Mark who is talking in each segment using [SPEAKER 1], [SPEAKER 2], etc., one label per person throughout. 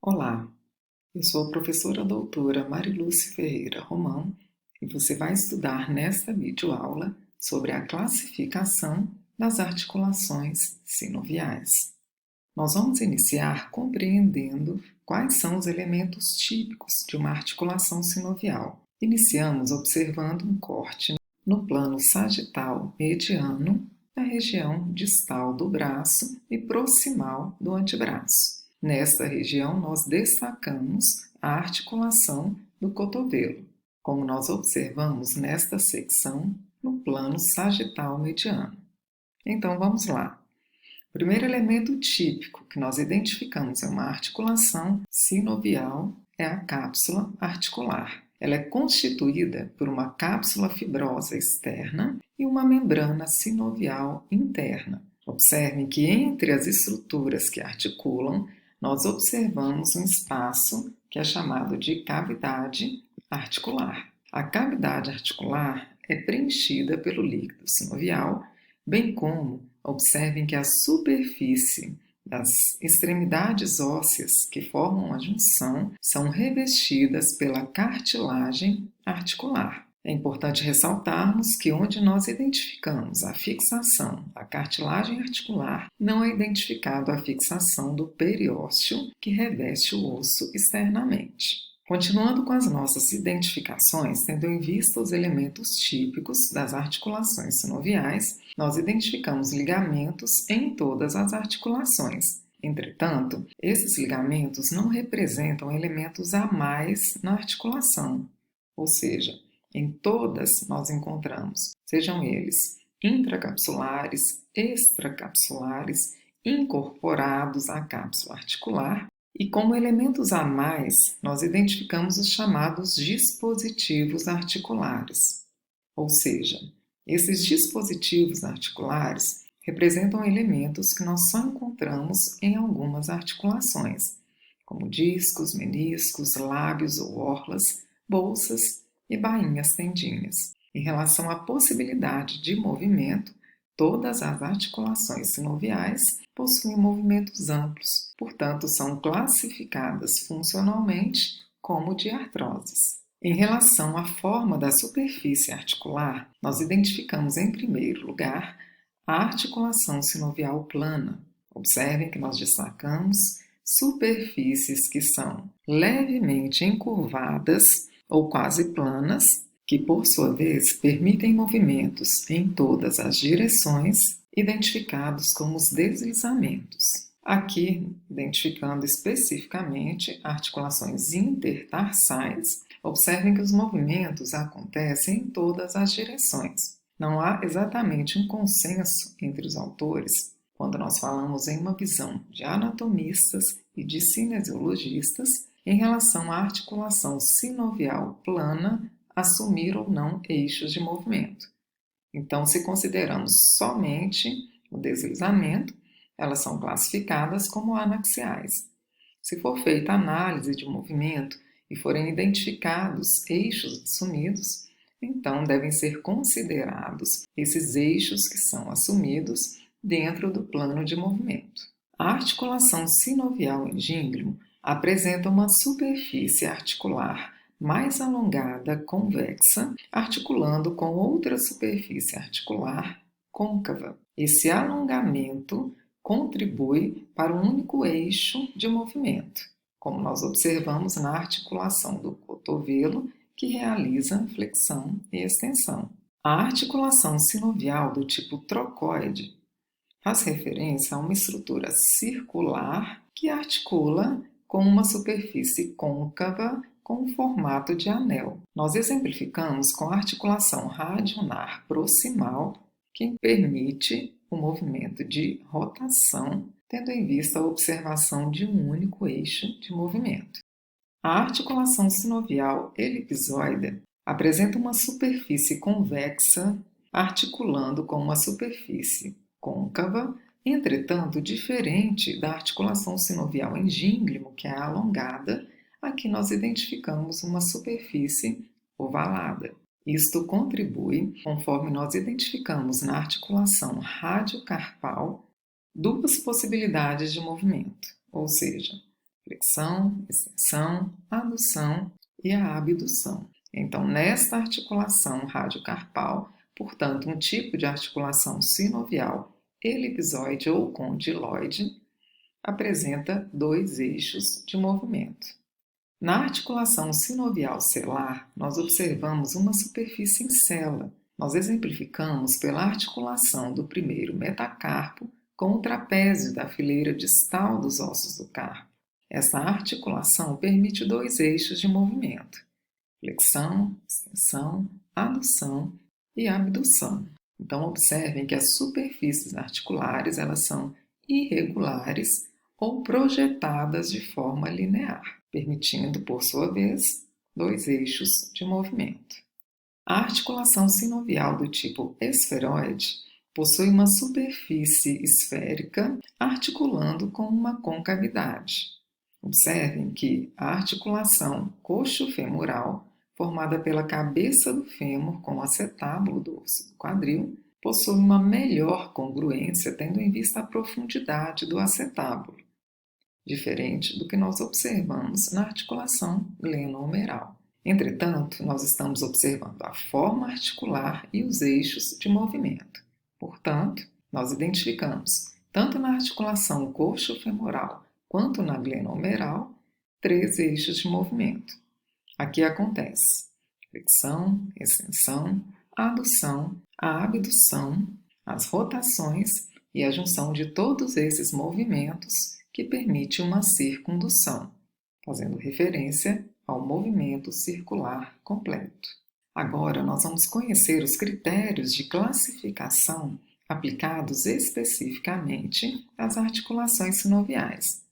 [SPEAKER 1] Olá, eu sou a professora doutora Marilúcia Ferreira Romão e você vai estudar nesta videoaula sobre a classificação das articulações sinoviais. Nós vamos iniciar compreendendo quais são os elementos típicos de uma articulação sinovial. Iniciamos observando um corte no plano sagital mediano, na região distal do braço e proximal do antebraço. Nesta região, nós destacamos a articulação do cotovelo, como nós observamos nesta secção no plano sagital mediano. Então, vamos lá. O primeiro elemento típico que nós identificamos em uma articulação sinovial é a cápsula articular. Ela é constituída por uma cápsula fibrosa externa e uma membrana sinovial interna. Observem que entre as estruturas que articulam, nós observamos um espaço que é chamado de cavidade articular. A cavidade articular é preenchida pelo líquido sinovial, bem como observem que a superfície das extremidades ósseas que formam a junção são revestidas pela cartilagem articular. É importante ressaltarmos que onde nós identificamos a fixação da cartilagem articular, não é identificado a fixação do periósteo que reveste o osso externamente. Continuando com as nossas identificações, tendo em vista os elementos típicos das articulações sinoviais, nós identificamos ligamentos em todas as articulações. Entretanto, esses ligamentos não representam elementos a mais na articulação, ou seja, em todas nós encontramos, sejam eles intracapsulares, extracapsulares, incorporados à cápsula articular, e como elementos a mais, nós identificamos os chamados dispositivos articulares. Ou seja, esses dispositivos articulares representam elementos que nós só encontramos em algumas articulações, como discos, meniscos, lábios ou orlas, bolsas e bainhas tendíneas. Em relação à possibilidade de movimento, todas as articulações sinoviais possuem movimentos amplos, portanto, são classificadas funcionalmente como de artroses. Em relação à forma da superfície articular, nós identificamos em primeiro lugar a articulação sinovial plana. Observem que nós destacamos superfícies que são levemente encurvadas ou quase planas, que por sua vez permitem movimentos em todas as direções, identificados como os deslizamentos. Aqui, identificando especificamente articulações intertarsais, observem que os movimentos acontecem em todas as direções. Não há exatamente um consenso entre os autores quando nós falamos em uma visão de anatomistas e de cinesiologistas em relação à articulação sinovial plana assumir ou não eixos de movimento. Então, se consideramos somente o deslizamento, elas são classificadas como anaxiais. Se for feita análise de movimento e forem identificados eixos assumidos, então devem ser considerados esses eixos que são assumidos dentro do plano de movimento. A articulação sinovial em gínglio apresenta uma superfície articular mais alongada, convexa, articulando com outra superfície articular côncava. Esse alongamento contribui para um único eixo de movimento, como nós observamos na articulação do cotovelo, que realiza flexão e extensão. A articulação sinovial do tipo trocoide faz referência a uma estrutura circular que articula com uma superfície côncava com formato de anel. Nós exemplificamos com a articulação radionar proximal, que permite o movimento de rotação, tendo em vista a observação de um único eixo de movimento. A articulação sinovial elipsoide apresenta uma superfície convexa articulando com uma superfície côncava, entretanto diferente da articulação sinovial em gínglio, que é alongada. Aqui nós identificamos uma superfície ovalada. Isto contribui, conforme nós identificamos na articulação radiocarpal, duas possibilidades de movimento, ou seja, flexão, extensão, adução e a abdução. Então, nesta articulação radiocarpal, portanto, um tipo de articulação sinovial elipsoide ou condiloide, apresenta dois eixos de movimento. Na articulação sinovial celular, nós observamos uma superfície em célula. Nós exemplificamos pela articulação do primeiro metacarpo com o trapézio da fileira distal dos ossos do carpo. Essa articulação permite dois eixos de movimento: flexão, extensão, adução e abdução. Então, observem que as superfícies articulares elas são irregulares ou projetadas de forma linear, permitindo, por sua vez, dois eixos de movimento. A articulação sinovial do tipo esferoide possui uma superfície esférica articulando com uma concavidade. Observem que a articulação coxo-femoral, formada pela cabeça do fêmur com o acetábulo do osso do quadril, possui uma melhor congruência, tendo em vista a profundidade do acetábulo, diferente do que nós observamos na articulação glenohumeral. Entretanto, nós estamos observando a forma articular e os eixos de movimento. Portanto, nós identificamos, tanto na articulação coxo-femoral quanto na glenohumeral, três eixos de movimento. Aqui acontece flexão, extensão, adução, a abdução, as rotações e a junção de todos esses movimentos que permite uma circundução, fazendo referência ao movimento circular completo. Agora nós vamos conhecer os critérios de classificação aplicados especificamente às articulações sinoviais.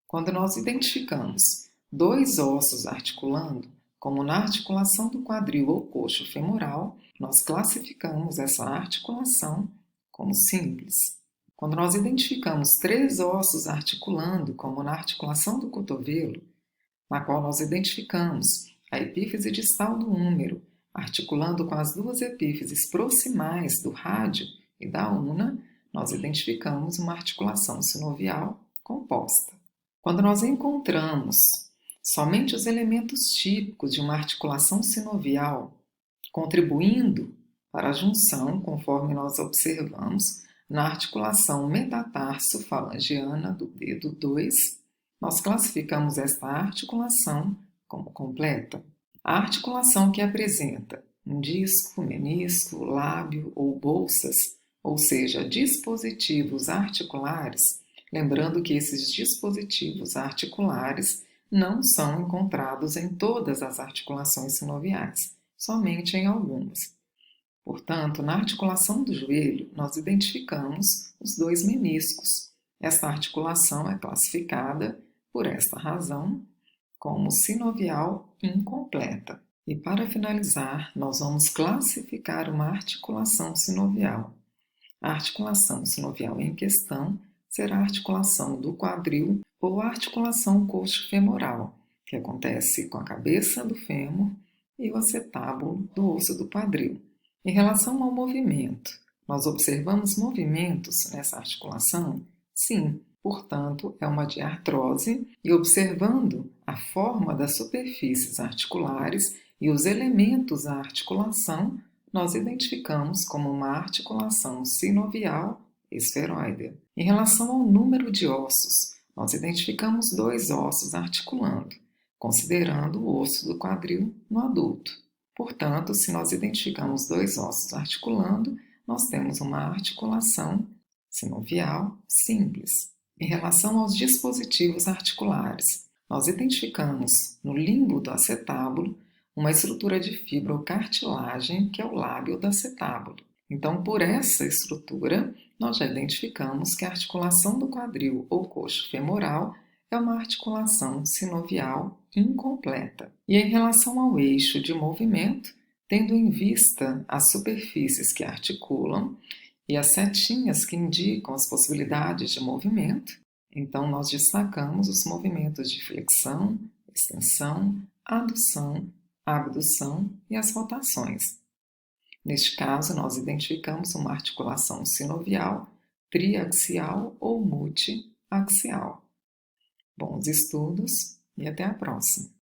[SPEAKER 1] Quando nós identificamos dois ossos articulando, como na articulação do quadril ou coxo femoral, nós classificamos essa articulação como simples. Quando nós identificamos três ossos articulando, como na articulação do cotovelo, na qual nós identificamos a epífise distal do húmero, articulando com as duas epífises proximais do rádio e da una, nós identificamos uma articulação sinovial composta. Quando nós encontramos somente os elementos típicos de uma articulação sinovial, contribuindo para a junção, conforme nós observamos, na articulação metatarso-falangiana do dedo 2, nós classificamos esta articulação como completa. A articulação que apresenta um disco, menisco, lábio ou bolsas, ou seja, dispositivos articulares, lembrando que esses dispositivos articulares não são encontrados em todas as articulações sinoviais, somente em algumas. Portanto, na articulação do joelho, nós identificamos os dois meniscos. Esta articulação é classificada, por esta razão, como sinovial incompleta. E para finalizar, nós vamos classificar uma articulação sinovial. A articulação sinovial em questão será a articulação do quadril ou a articulação coxo-femoral, que acontece com a cabeça do fêmur e o acetábulo do osso do quadril. Em relação ao movimento, nós observamos movimentos nessa articulação? Sim, portanto, é uma diartrose e observando a forma das superfícies articulares e os elementos da articulação, nós identificamos como uma articulação sinovial esferoide. Em relação ao número de ossos, nós identificamos dois ossos articulando, considerando o osso do quadril no adulto. Portanto, se nós identificamos dois ossos articulando, nós temos uma articulação sinovial simples. Em relação aos dispositivos articulares, nós identificamos no limbo do acetábulo uma estrutura de fibra ou cartilagem que é o lábio do acetábulo. Então, por essa estrutura, nós já identificamos que a articulação do quadril ou coxo femoral é uma articulação sinovial incompleta. E em relação ao eixo de movimento, tendo em vista as superfícies que articulam e as setinhas que indicam as possibilidades de movimento, então nós destacamos os movimentos de flexão, extensão, adução, abdução e as rotações. Neste caso, nós identificamos uma articulação sinovial triaxial ou multiaxial. Bons estudos e até a próxima!